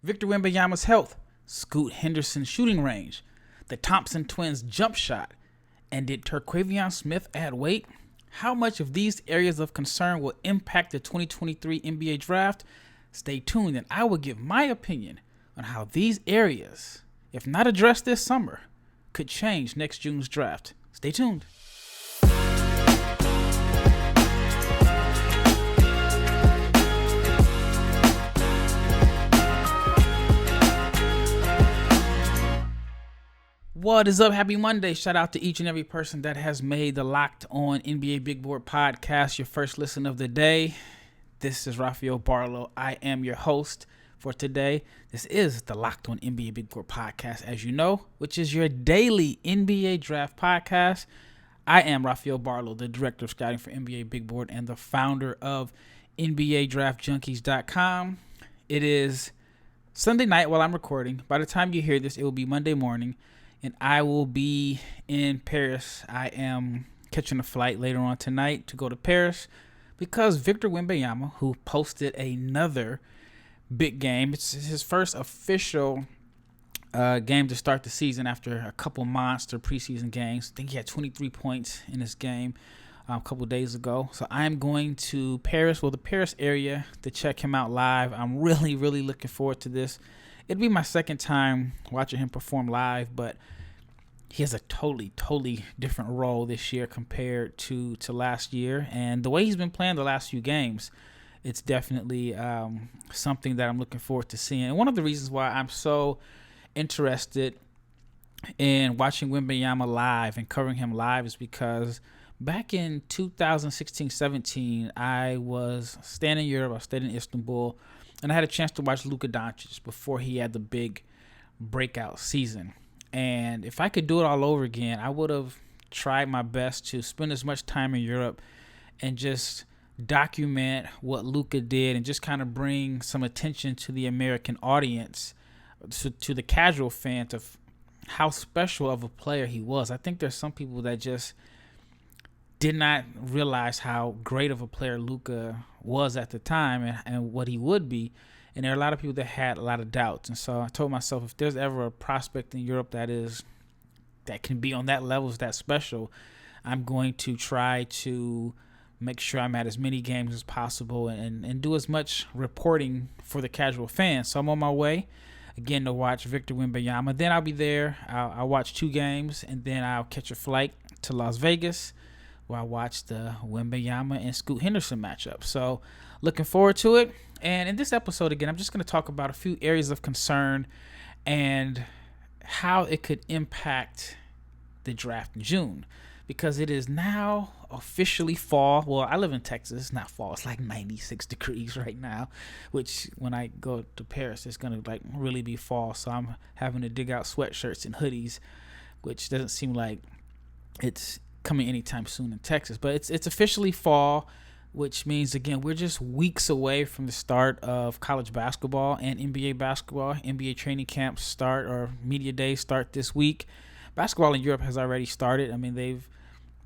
Victor Wembanyama's health, Scoot Henderson's shooting range, the Thompson Twins' jump shot, and did Turquavion Smith add weight? How much of these areas of concern will impact the 2023 NBA Draft? Stay tuned and I will give my opinion on how these areas, if not addressed this summer, could change next June's draft. Stay tuned. What is up? Happy Monday. Shout out to each and every person that has made the Locked On NBA Big Board podcast your first listen of the day. This is Rafael Barlowe. I am your host for today. This is the Locked On NBA Big Board podcast, as you know, which is your daily NBA draft podcast. I am Rafael Barlowe, the director of scouting for NBA Big Board and the founder of NBA Draft Junkies.com. It is Sunday night while I'm recording. By the time you hear this, it will be Monday morning. And I will be in Paris. I am catching a flight later on tonight to go to Paris because Victor Wembanyama, who posted another big game, it's his first official game to start the season after a couple monster preseason games. I think he had 23 points in this game a couple days ago. So I'm going to Paris, the Paris area, to check him out live. I'm really looking forward to this. It'd be my second time watching him perform live, but he has a totally different role this year compared to last year. And the way he's been playing the last few games, it's definitely something that I'm looking forward to seeing. And one of the reasons why I'm so interested in watching Wembanyama live and covering him live is because back in 2016-17, I was staying in Europe. I stayed in Istanbul. And I had a chance to watch Luka Doncic before he had the big breakout season. And if I could do it all over again, I would have tried my best to spend as much time in Europe and just document what Luka did and just kind of bring some attention to the American audience, to the casual fans, of how special of a player he was. I think there's some people that just did not realize how great of a player Luka was at the time and what he would be. And there are a lot of people that had a lot of doubts. And so I told myself, if there's ever a prospect in Europe that can be on that level, is that special, I'm going to try to make sure I'm at as many games as possible and do as much reporting for the casual fans. So I'm on my way, again, to watch Victor Wembanyama. Then I'll be there. I'll watch 2 games, and then I'll catch a flight to Las Vegas, where I watched the Wembanyama and Scoot Henderson matchup. So looking forward to it. And in this episode, again, I'm just going to talk about a few areas of concern and how it could impact the draft in June, because it is now officially fall. Well, I live in Texas. It's not fall. It's like 96 degrees right now, which when I go to Paris, it's going to really be fall. So I'm having to dig out sweatshirts and hoodies, which doesn't seem like it's coming anytime soon in Texas. But it's officially fall, which means, again, we're just weeks away from the start of college basketball and NBA basketball. NBA training camps start, or media days start this week. Basketball in Europe has already started. I mean, they've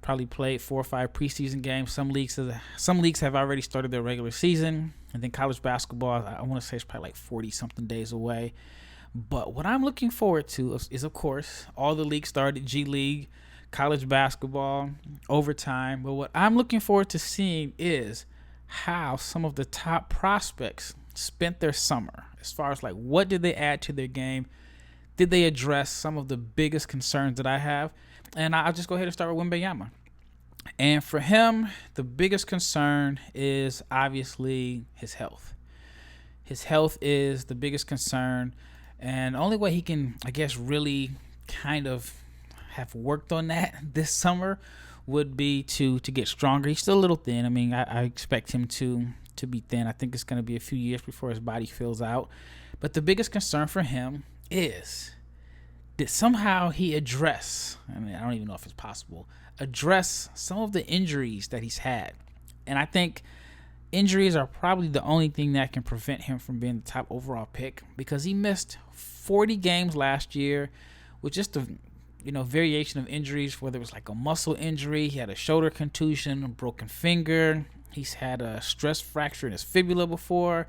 probably played 4 or 5 preseason games. Some leagues have already started their regular season. And then college basketball, I want to say, it's probably like 40-something days away. But what I'm looking forward to is, of course, all the leagues started: G League, college basketball, overtime. But what I'm looking forward to seeing is how some of the top prospects spent their summer, as far as what did they add to their game? Did they address some of the biggest concerns that I have? And I'll just go ahead and start with Wembanyama. And for him, the biggest concern is obviously his health. His health is the biggest concern. And the only way he can, I guess, really kind of have worked on that this summer would be to get stronger. He's still a little thin. I mean, I expect him to be thin. I think it's going to be a few years before his body fills out. But the biggest concern for him is, did somehow he address, I mean, I don't even know if it's possible, address some of the injuries that he's had. And I think injuries are probably the only thing that can prevent him from being the top overall pick, because he missed 40 games last year with just a variation of injuries, whether it was like a muscle injury, he had a shoulder contusion, a broken finger, he's had a stress fracture in his fibula before,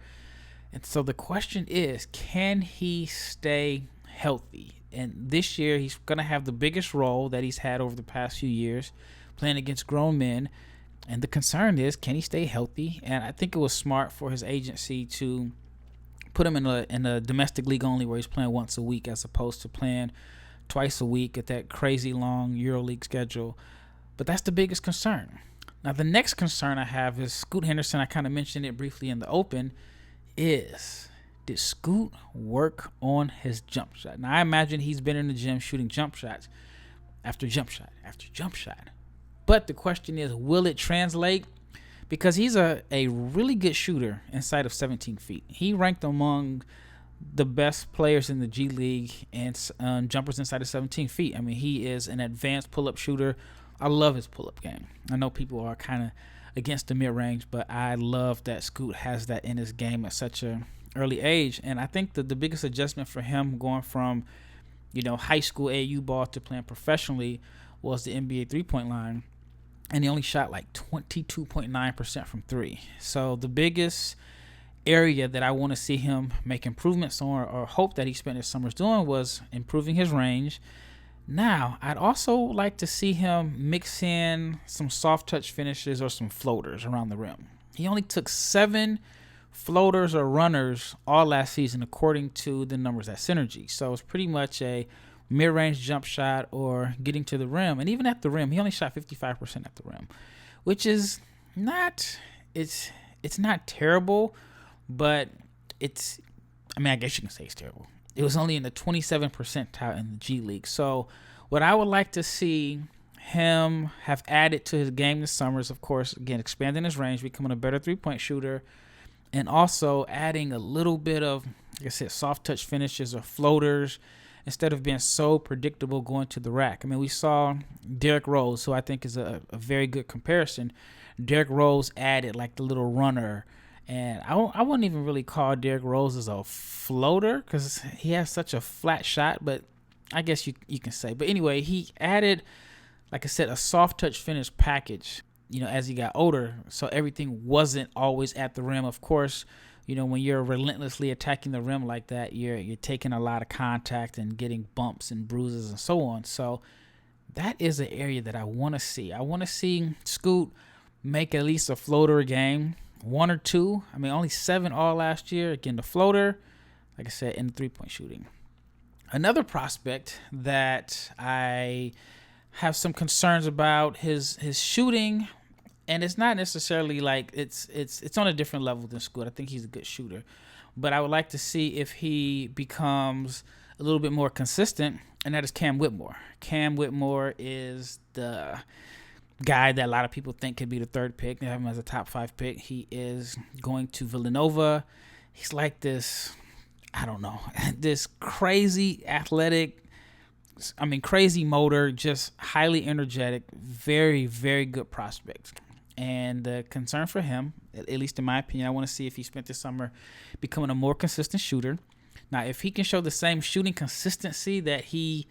And so the question is, can he stay healthy? And this year, he's going to have the biggest role that he's had over the past few years, playing against grown men. And the concern is, can he stay healthy? And I think it was smart for his agency to put him in a domestic league only, where he's playing once a week as opposed to playing twice a week at that crazy long EuroLeague schedule. But that's the biggest concern. Now, the next concern I have is Scoot Henderson. I kind of mentioned it briefly in the open. Did Scoot work on his jump shot? Now, I imagine he's been in the gym shooting jump shots after jump shot after jump shot. But the question is, will it translate? Because he's a really good shooter inside of 17 feet. He ranked among the best players in the G League and jumpers inside of 17 feet. I mean, he is an advanced pull-up shooter. I love his pull-up game. I know people are kind of against the mid-range, but I love that Scoot has that in his game at such a early age. And I think that the biggest adjustment for him going from, high school AU ball to playing professionally was the NBA three-point line. And he only shot like 22.9% from three. So the biggest area that I want to see him make improvements on, or hope that he spent his summers doing, was improving his range. Now, I'd also like to see him mix in some soft touch finishes or some floaters around the rim. He only took 7 floaters or runners all last season, according to the numbers at Synergy. So it's pretty much a mid-range jump shot or getting to the rim. And even at the rim, he only shot 55% at the rim, which is not, it's not terrible, but I guess you can say it's terrible. It was only in the 27th percentile in the G League. So what I would like to see him have added to his game this summer is, of course, again, expanding his range, becoming a better three-point shooter, and also adding a little bit of, like I said, soft touch finishes or floaters, instead of being so predictable going to the rack. I mean, we saw Derrick Rose, who I think is a very good comparison. Derrick Rose added like the little runner. And I wouldn't even really call Derrick Rose as a floater because he has such a flat shot, but I guess you can say. But anyway, he added, like I said, a soft touch finish package, as he got older. So everything wasn't always at the rim. Of course, when you're relentlessly attacking the rim like that, you're taking a lot of contact and getting bumps and bruises and so on. So that is an area that I want to see. I want to see Scoot make at least a floater a game, 1 or 2. I mean, only 7 all last year. Again, the floater, like I said, in the three-point shooting. Another prospect that I have some concerns about his shooting. And it's not necessarily like it's on a different level than Scoot. I think he's a good shooter. But I would like to see if he becomes a little bit more consistent, and that is Cam Whitmore. Cam Whitmore is the guy that a lot of people think could be the 3rd pick. They have him as a top 5 pick. He is going to Villanova. He's like this, this crazy athletic, crazy motor, just highly energetic, very, very good prospect. And the concern for him, at least in my opinion, I want to see if he spent this summer becoming a more consistent shooter. Now, if he can show the same shooting consistency that he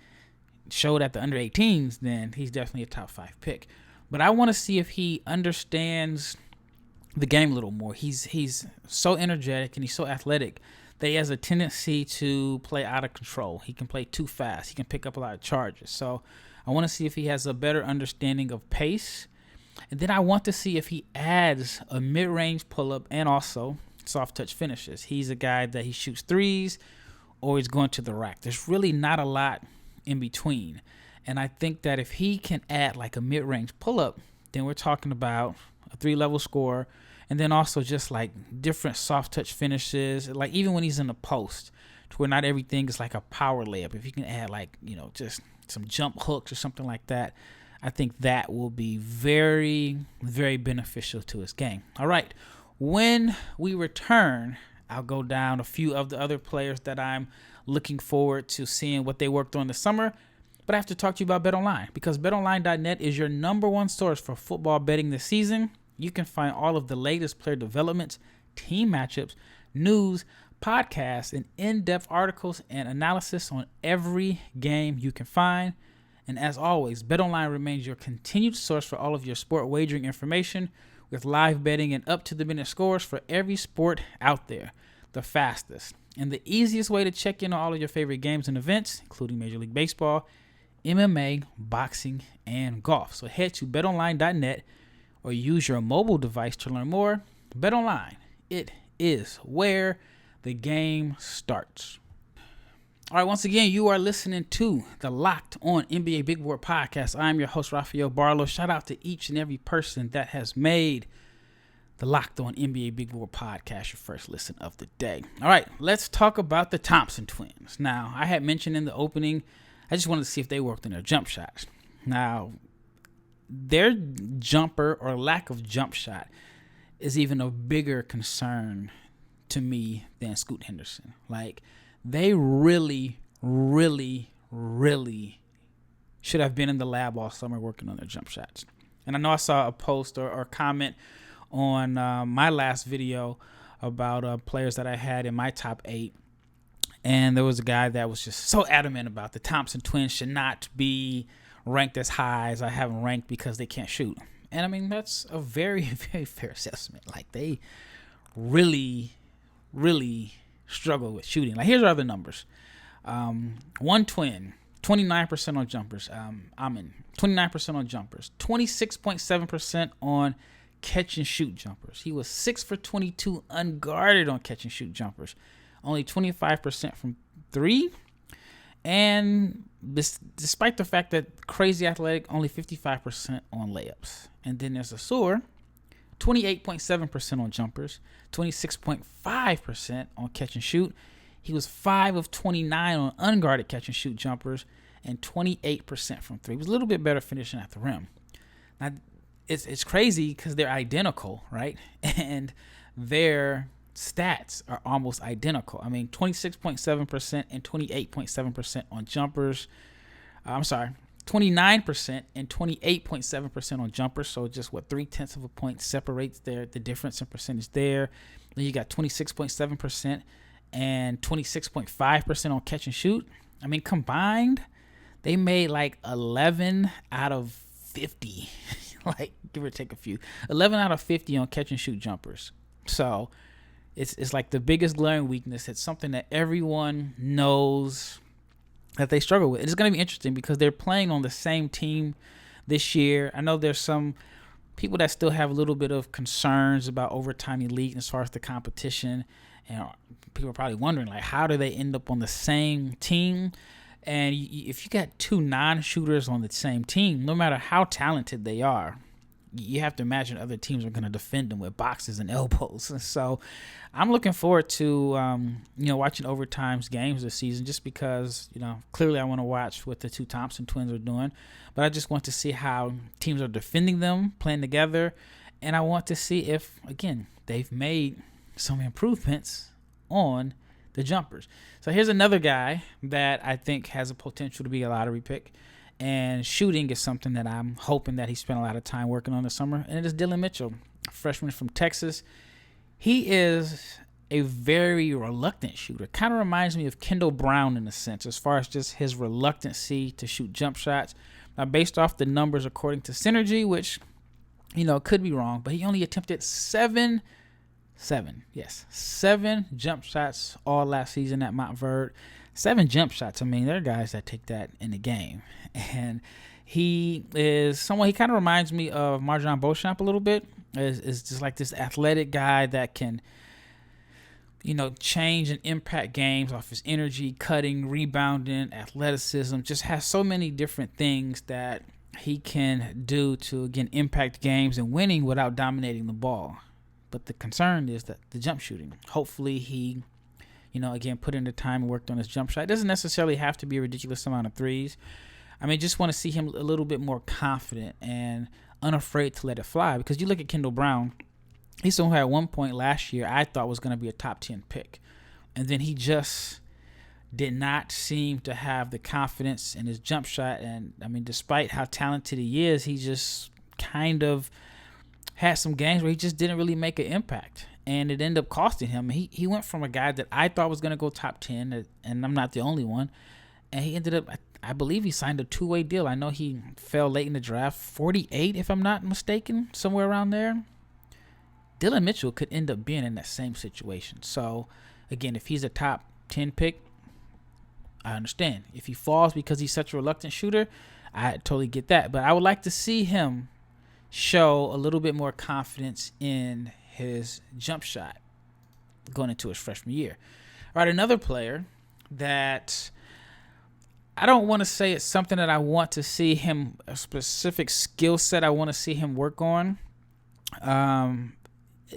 showed at the under 18s, then he's definitely a top 5 pick. But I want to see if he understands the game a little more. He's so energetic and he's so athletic that he has a tendency to play out of control. He can play too fast. He can pick up a lot of charges. So I want to see if he has a better understanding of pace. And then I want to see if he adds a mid-range pull-up and also soft touch finishes. He's a guy that he shoots threes or he's going to the rack. There's really not a lot in between. And I think that if he can add like a mid-range pull-up, then we're talking about a 3-level score, and then also just like different soft touch finishes, like even when he's in the post, to where not everything is like a power layup. If you can add like, just some jump hooks or something like that, I think that will be very, very beneficial to his game. All right. When we return, I'll go down a few of the other players that I'm looking forward to seeing what they worked on this summer. But I have to talk to you about BetOnline, because BetOnline.net is your number one source for football betting this season. You can find all of the latest player developments, team matchups, news, podcasts, and in-depth articles and analysis on every game you can find. And as always, BetOnline remains your continued source for all of your sport wagering information, with live betting and up-to-the-minute scores for every sport out there. the fastest, and the easiest way to check in on all of your favorite games and events, including Major League Baseball, MMA, boxing, and golf. So head to betonline.net or use your mobile device to learn more. BetOnline, it is where the game starts. All right, once again, you are listening to the Locked On NBA Big Board Podcast. I'm your host, Rafael Barlowe. Shout out to each and every person that has made the Locked On NBA Big Board Podcast your first listen of the day. All right, let's talk about the Thompson Twins. Now, I had mentioned in the opening, I just wanted to see if they worked on their jump shots. Now, their jumper or lack of jump shot is even a bigger concern to me than Scoot Henderson. Like, they really should have been in the lab all summer working on their jump shots. And I know I saw a post or comment on my last video about players that I had in my top 8. And there was a guy that was just so adamant about the Thompson Twins should not be ranked as high as I have them ranked because they can't shoot. And I mean, that's a very, very fair assessment. Like, they really struggle with shooting. Like, here's our other numbers. One twin, 29% on jumpers. Amin, 29% on jumpers. 26.7% on catch and shoot jumpers. He was 6 for 22 unguarded on catch and shoot jumpers. Only 25% from 3. And despite the fact that crazy athletic, only 55% on layups. And then there's Asur, 28.7% on jumpers, 26.5% on catch and shoot. He was 5 of 29 on unguarded catch and shoot jumpers and 28% from 3. He was a little bit better finishing at the rim. Now, it's crazy because they're identical, right? And their stats are almost identical. I mean, 26.7% and 28.7% on jumpers. 29% and 28.7% on jumpers. So just 0.3 of a point separates the difference in percentage there. Then you got 26.7% and 26.5% on catch and shoot. I mean, combined, they made like 11 out of 50, like give or take a few. 11 out of 50 on catch and shoot jumpers. So it's like the biggest glaring weakness. It's something that everyone knows that they struggle with. It's going to be interesting because they're playing on the same team this year. I know there's some people that still have a little bit of concerns about overtime elite as far as the competition. And people are probably wondering, like, how do they end up on the same team? And if you got 2 non-shooters on the same team, no matter how talented they are, you have to imagine other teams are going to defend them with boxes and elbows. And so I'm looking forward to, watching overtime's games this season just because, clearly I want to watch what the 2 Thompson twins are doing. But I just want to see how teams are defending them, playing together. And I want to see if, again, they've made some improvements on the jumpers. So here's another guy that I think has a potential to be a lottery pick. And shooting is something that I'm hoping that he spent a lot of time working on this summer. And it is Dillon Mitchell, a freshman from Texas. He is a very reluctant shooter. Kind of reminds me of Kendall Brown in a sense, as far as just his reluctancy to shoot jump shots. Now, based off the numbers according to Synergy, which, could be wrong, but he only attempted 7 jump shots all last season at Montverde. 7 jump shots. I mean, there are guys that take that in the game. And he is someone, he kind of reminds me of Marjon Beauchamp a little bit. Is just like this athletic guy that can, change and impact games off his energy, cutting, rebounding, athleticism. Just has so many different things that he can do to, again, impact games and winning without dominating the ball. But the concern is that the jump shooting. Hopefully he, again, put in the time and worked on his jump shot. It doesn't necessarily have to be a ridiculous amount of threes. I mean, just want to see him a little bit more confident and unafraid to let it fly. Because you look at Kendall Brown, he's someone who at one point last year I thought was going to be a top 10 pick. And then he just did not seem to have the confidence in his jump shot. And, I mean, despite how talented he is, he just kind of had some games where he just didn't really make an impact. And it ended up costing him. He went from a guy that I thought was going to go top 10, and I'm not the only one, and he ended up, I believe he signed a 2-way deal. I know he fell late in the draft, 48 if I'm not mistaken, somewhere around there. Dillon Mitchell could end up being in that same situation. So, Again, if he's a top 10 pick, I understand. If he falls because he's such a reluctant shooter, I totally get that. But I would like to see him show a little bit more confidence in his jump shot going into his freshman year. All right, another player that I don't want to say it's something that I want to see him, a specific skill set I want to see him work on.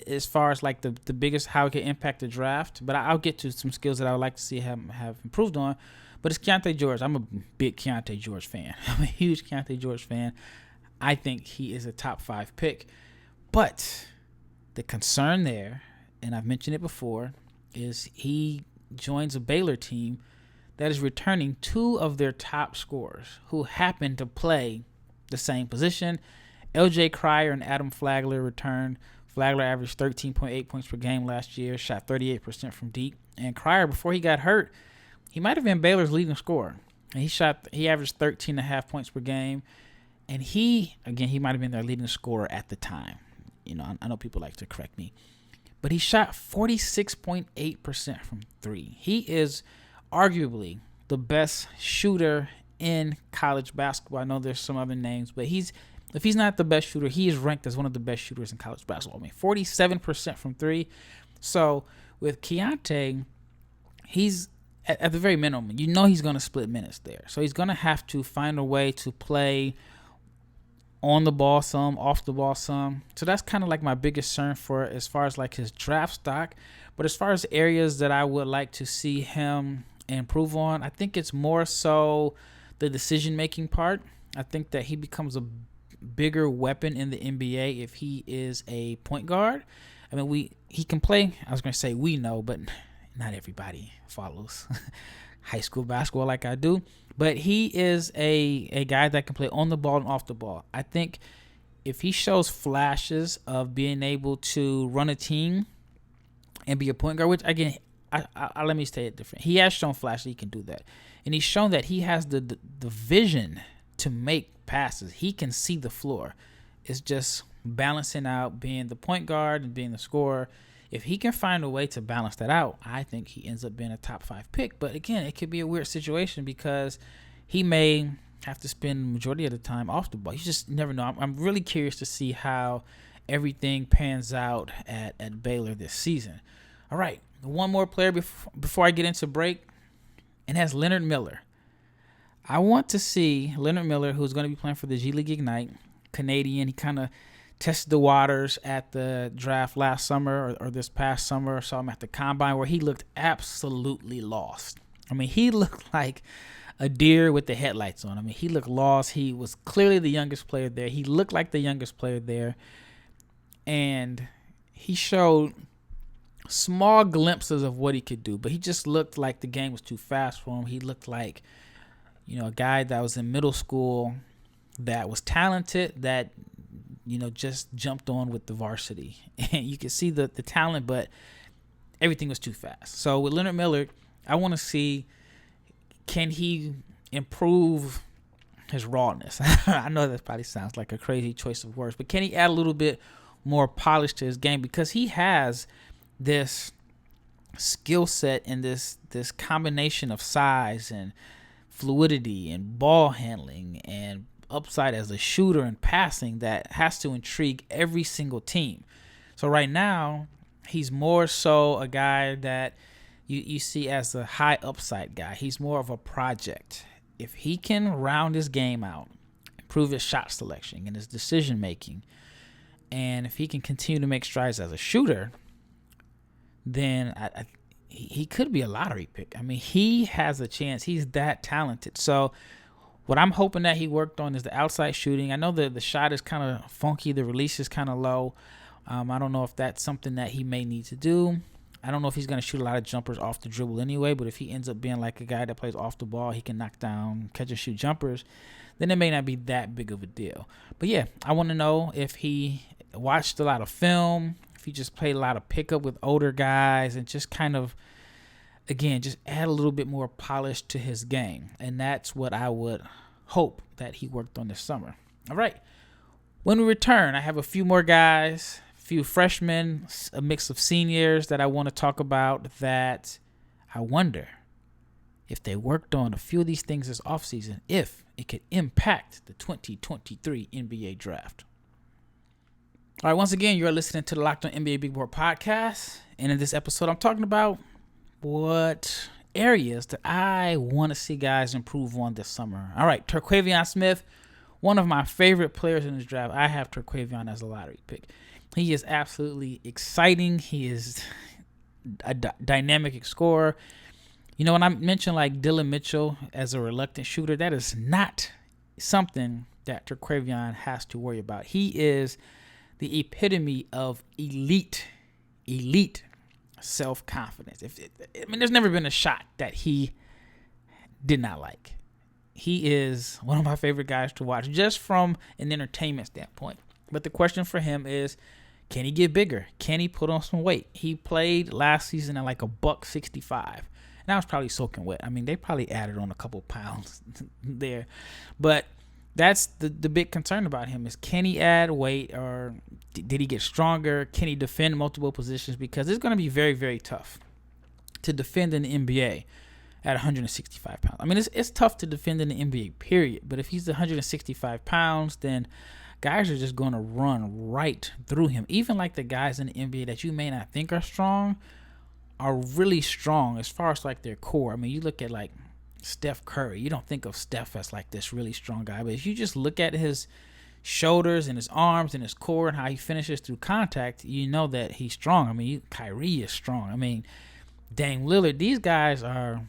As far as like the biggest, how it can impact the draft, but I'll get to some skills that I would like to see him have improved on. But it's Keyonte George. I'm a big Keyonte George fan. I'm a huge Keyonte George fan. I think he is a top 5 pick. But the concern there, and I've mentioned it before, is he joins a Baylor team that is returning 2 of their top scorers who happen to play the same position. LJ Cryer and Adam Flagler returned. Flagler averaged 13.8 points per game last year, shot 38% from deep. And Cryer, before he got hurt, he might have been Baylor's leading scorer. And he averaged 13.5 points per game. And he might have been their leading scorer at the time. You know, I know people like to correct me. But he shot 46.8% from 3. He is arguably the best shooter in college basketball. I know there's some other names, but if he's not the best shooter, he is ranked as one of the best shooters in college basketball. 47% from 3. So with Keyonte, he's at the very minimum, you know he's going to split minutes there. So he's going to have to find a way to play on the ball some, off the ball some. So that's kind of like my biggest concern for as far as like his draft stock. But as far as areas that I would like to see him improve on, I think it's more so the decision-making part. I think that he becomes a bigger weapon in the NBA if he is a point guard. I mean, he can play. I was going to say we know, but not everybody follows high school basketball like I do. But he is a guy that can play on the ball and off the ball. I think if he shows flashes of being able to run a team and be a point guard, which again, I let me say it different. He has shown flashes he can do that, and he's shown that he has the vision to make passes. He can see the floor. It's just balancing out being the point guard and being the scorer. If he can find a way to balance that out, I think he ends up being a top 5 pick. But again, it could be a weird situation because he may have to spend the majority of the time off the ball. You just never know. I'm really curious to see how everything pans out at Baylor this season. All right, one more player before I get into break, and that's Leonard Miller. I want to see Leonard Miller, who's going to be playing for the G League Ignite, Canadian. He kind of tested the waters at the draft last summer or this past summer. Saw him at the combine where he looked absolutely lost. I mean, he looked like a deer with the headlights on. I mean, he looked lost. He was clearly the youngest player there. He looked like the youngest player there. And he showed small glimpses of what he could do, but he just looked like the game was too fast for him. He looked like, you know, a guy that was in middle school that was talented, that, you know, just jumped on with the varsity. And you could see the talent, but everything was too fast. So with Leonard Miller, I want to see, can he improve his rawness? I know that probably sounds like a crazy choice of words, but can he add a little bit more polish to his game? Because he has this skill set and this combination of size and fluidity and ball handling and upside as a shooter and passing that has to intrigue every single team. So right now, he's more so a guy that you see as a high upside guy. He's more of a project. If he can round his game out, improve his shot selection and his decision making, and if he can continue to make strides as a shooter, then he could be a lottery pick. I mean, he has a chance. He's that talented. So what I'm hoping that he worked on is the outside shooting. I know the shot is kind of funky. The release is kind of low. I don't know if that's something that he may need to do. I don't know if he's going to shoot a lot of jumpers off the dribble anyway, but if he ends up being like a guy that plays off the ball, he can knock down, catch and shoot jumpers, then it may not be that big of a deal. But yeah, I want to know if he watched a lot of film, if he just played a lot of pickup with older guys and just kind of, again, just add a little bit more polish to his game. And that's what I would hope that he worked on this summer. All right. When we return, I have a few more guys, few freshmen, a mix of seniors that I want to talk about that I wonder if they worked on a few of these things this offseason, if it could impact the 2023 NBA Draft. All right, once again, you're listening to the Locked On NBA Big Board podcast. And in this episode, I'm talking about what areas that I want to see guys improve on this summer. All right, Turquavion Smith, one of my favorite players in this draft. I have Turquavion as a lottery pick. He is absolutely exciting. He is a dynamic scorer. You know, when I mentioned like Dillon Mitchell as a reluctant shooter, that is not something that Terquavion has to worry about. He is the epitome of elite self-confidence. There's never been a shot that he did not like. He is one of my favorite guys to watch just from an entertainment standpoint. But the question for him is, can he get bigger? Can he put on some weight? He played last season at like $165. And I was probably soaking wet. I mean, they probably added on a couple pounds there. But that's the big concern about him is, can he add weight, or did he get stronger? Can he defend multiple positions? Because it's going to be very, very tough to defend in the NBA at 165 pounds. I mean, it's tough to defend in the NBA, period. But if he's 165 pounds, then guys are just going to run right through him. Even like the guys in the NBA that you may not think are strong are really strong as far as like their core. I mean, you look at like Steph Curry. You don't think of Steph as like this really strong guy, but if you just look at his shoulders and his arms and his core and how he finishes through contact, you know that he's strong. I mean, Kyrie is strong. I mean, Dame Lillard, these guys are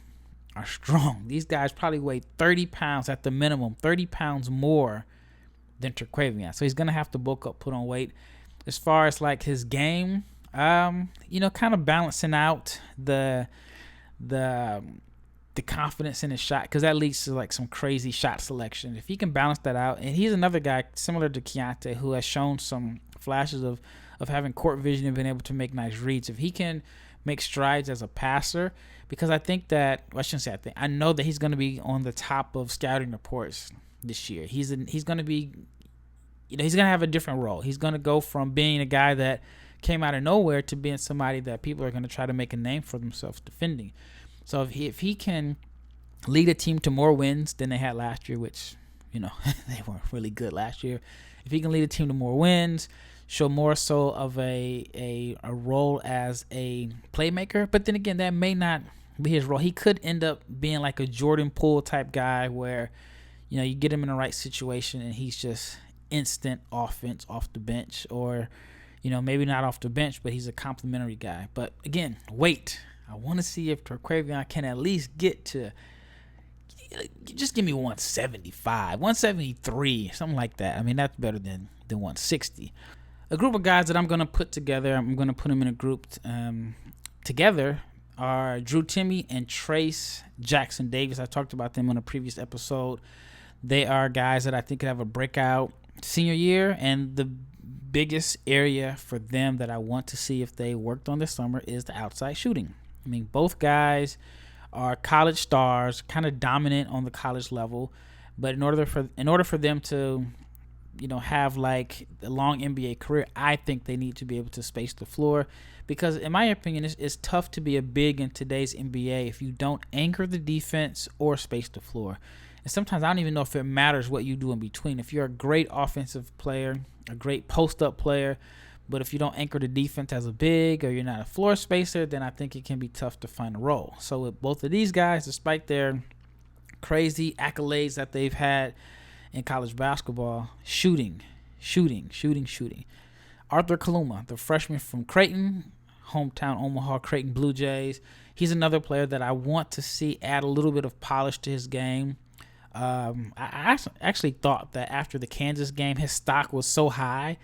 strong. These guys probably weigh 30 pounds at the minimum, 30 pounds more than Turquavion. So he's going to have to bulk up, put on weight. As far as like his game, kind of balancing out the confidence in his shot, because that leads to like some crazy shot selection. If he can balance that out, and he's another guy similar to Keyonte who has shown some flashes of having court vision and being able to make nice reads. If he can make strides as a passer, because I think that, well, I shouldn't say I think, I know that he's going to be on the top of scouting reports this year. He's going to be, he's going to have a different role. He's going to go from being a guy that came out of nowhere to being somebody that people are going to try to make a name for themselves defending. So if he can lead a team to more wins than they had last year, which, they weren't really good last year. If he can lead a team to more wins, show more so of a role as a playmaker, but then again, that may not be his role. He could end up being like a Jordan Poole type guy where, you get him in the right situation and he's just instant offense off the bench, or, maybe not off the bench, but he's a complimentary guy. But again, weight. I want to see if Turquavion can at least get to, just give me 175, 173, something like that. I mean, that's better than 160. A group of guys that I'm going to put together, I'm going to put them in a group together, are Drew Timme and Trayce Jackson-Davis. I talked about them on a previous episode. They are guys that I think could have a breakout senior year, and the biggest area for them that I want to see if they worked on this summer is the outside shooting. I mean, both guys are college stars, kind of dominant on the college level, but in order for them to, have like a long NBA career, I think they need to be able to space the floor, because in my opinion, it's tough to be a big in today's NBA if you don't anchor the defense or space the floor. And sometimes I don't even know if it matters what you do in between. If you're a great offensive player, a great post-up player, but if you don't anchor the defense as a big, or you're not a floor spacer, then I think it can be tough to find a role. So with both of these guys, despite their crazy accolades that they've had in college basketball, shooting. Arthur Kaluma, the freshman from Creighton, hometown Omaha Creighton Blue Jays. He's another player that I want to see add a little bit of polish to his game. I actually thought that after the Kansas game, his stock was so high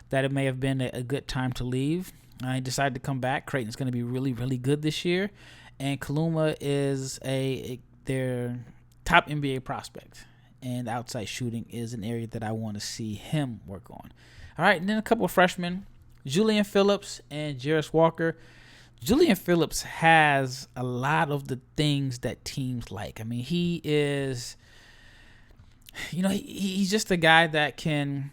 that it may have been a good time to leave. He decided to come back. Creighton's going to be really, really good this year. And Kaluma is their top NBA prospect. And outside shooting is an area that I want to see him work on. All right, and then a couple of freshmen, Julian Phillips and Jarace Walker. Julian Phillips has a lot of the things that teams like. I mean, he is, he's just a guy that can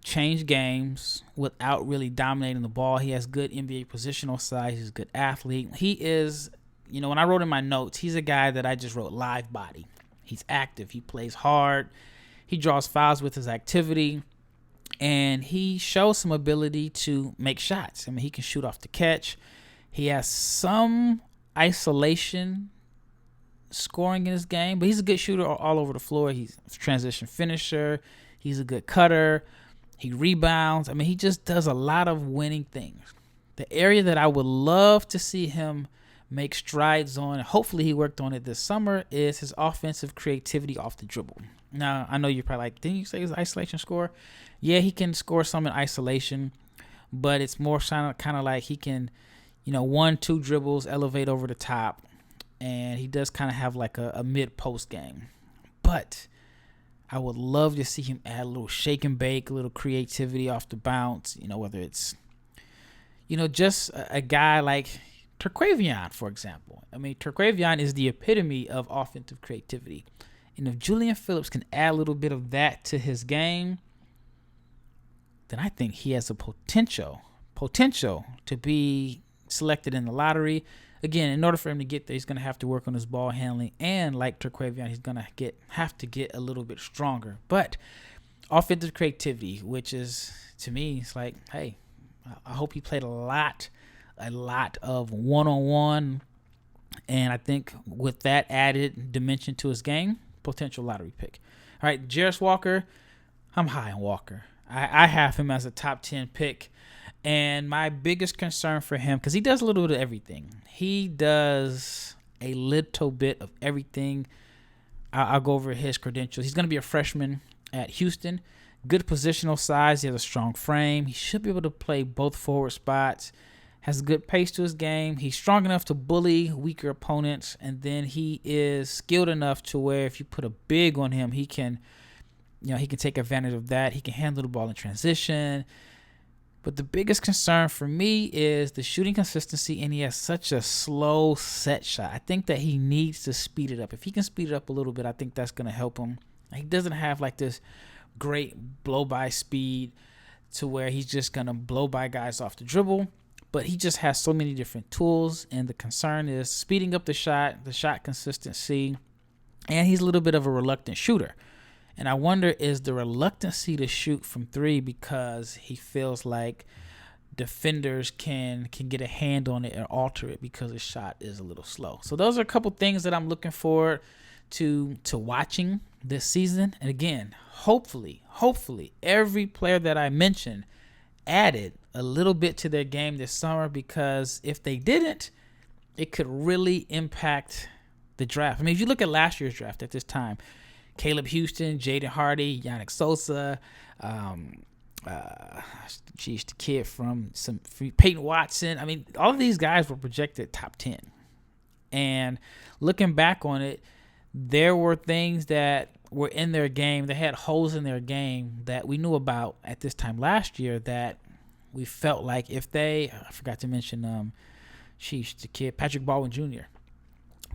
change games without really dominating the ball. He has good NBA positional size. He's a good athlete. He is, when I wrote in my notes, he's a guy that I just wrote live body. He's active. He plays hard. He draws fouls with his activity. And he shows some ability to make shots. I mean, he can shoot off the catch. He has some isolation scoring in his game, but he's a good shooter all over the floor. He's a transition finisher. He's a good cutter. He rebounds. I mean, he just does a lot of winning things. The area that I would love to see him make strides on, and hopefully he worked on it this summer, is his offensive creativity off the dribble. Now, I know you're probably like, didn't you say he's an isolation scorer? Yeah, he can score some in isolation, but it's more kind of like he can, 1-2 dribbles, elevate over the top, and he does kind of have like a mid-post game. But I would love to see him add a little shake and bake, a little creativity off the bounce, whether it's, just a guy like Turquavion, for example. I mean, Turquavion is the epitome of offensive creativity. And if Julian Phillips can add a little bit of that to his game, then I think he has a potential to be selected in the lottery. Again, in order for him to get there, he's going to have to work on his ball handling. And like Terquavion, he's going to have to get a little bit stronger. But offensive creativity, which is, to me, it's like, hey, I hope he played a lot of one-on-one. And I think with that added dimension to his game, potential lottery pick. All right, Jarace Walker, I'm high on Walker. I have him as a top 10 pick. And my biggest concern for him, because he does a little bit of everything. He does a little bit of everything. I'll go over his credentials. He's going to be a freshman at Houston. Good positional size. He has a strong frame. He should be able to play both forward spots. Has a good pace to his game. He's strong enough to bully weaker opponents. And then he is skilled enough to where if you put a big on him, he can take advantage of that. He can handle the ball in transition. But the biggest concern for me is the shooting consistency, and he has such a slow set shot. I think that he needs to speed it up. If he can speed it up a little bit, I think that's going to help him. He doesn't have like this great blow-by speed to where he's just going to blow by guys off the dribble, but he just has so many different tools, and the concern is speeding up the shot consistency, and he's a little bit of a reluctant shooter. And I wonder, is the reluctancy to shoot from three because he feels like defenders can get a hand on it and alter it because his shot is a little slow. So those are a couple things that I'm looking forward to watching this season. And again, hopefully, every player that I mentioned added a little bit to their game this summer, because if they didn't, it could really impact the draft. I mean, if you look at last year's draft at this time, Caleb Houston, Jaden Hardy, Yannick Sosa, the kid from Peyton Watson. I mean, all of these guys were projected top 10. And looking back on it, there were things that were in their game. They had holes in their game that we knew about at this time last year that we felt like if they, I forgot to mention, the kid, Patrick Baldwin Jr.,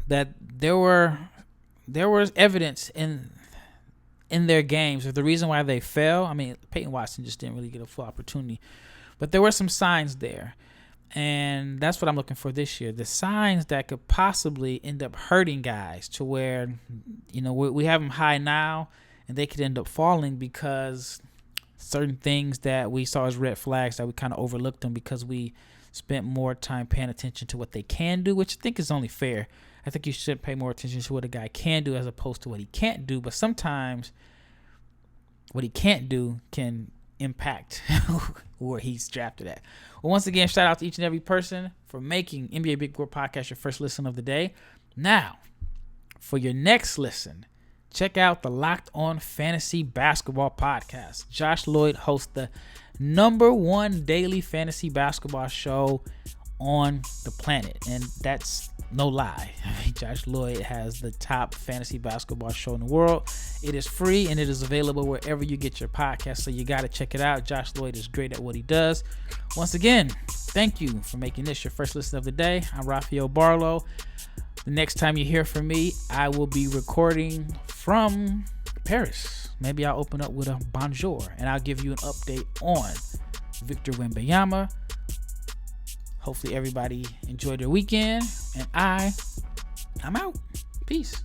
that there was evidence in their games of the reason why they fell. I mean, Peyton Watson just didn't really get a full opportunity, but there were some signs there, and that's what I'm looking for this year. The signs that could possibly end up hurting guys to where, we have them high now, and they could end up falling because certain things that we saw as red flags that we kind of overlooked them because we spent more time paying attention to what they can do, which I think is only fair. I think you should pay more attention to what a guy can do as opposed to what he can't do. But sometimes what he can't do can impact where he's drafted at. Well, once again, shout out to each and every person for making NBA Big Board Podcast your first listen of the day. Now, for your next listen, check out the Locked On Fantasy Basketball Podcast. Josh Lloyd hosts the #1 daily fantasy basketball show on the planet, and that's no lie. Josh Lloyd has the top fantasy basketball show in the world. It is free and it is available wherever you get your podcast, so you got to check it out. Josh Lloyd is great at what he does. Once again, thank you for making this your first listen of the day. I'm Rafael Barlowe. The next time you hear from me, I will be recording from Paris. Maybe I'll open up with a bonjour, and I'll give you an update on Victor Wembanyama. Hopefully everybody enjoyed their weekend, and I'm out. Peace.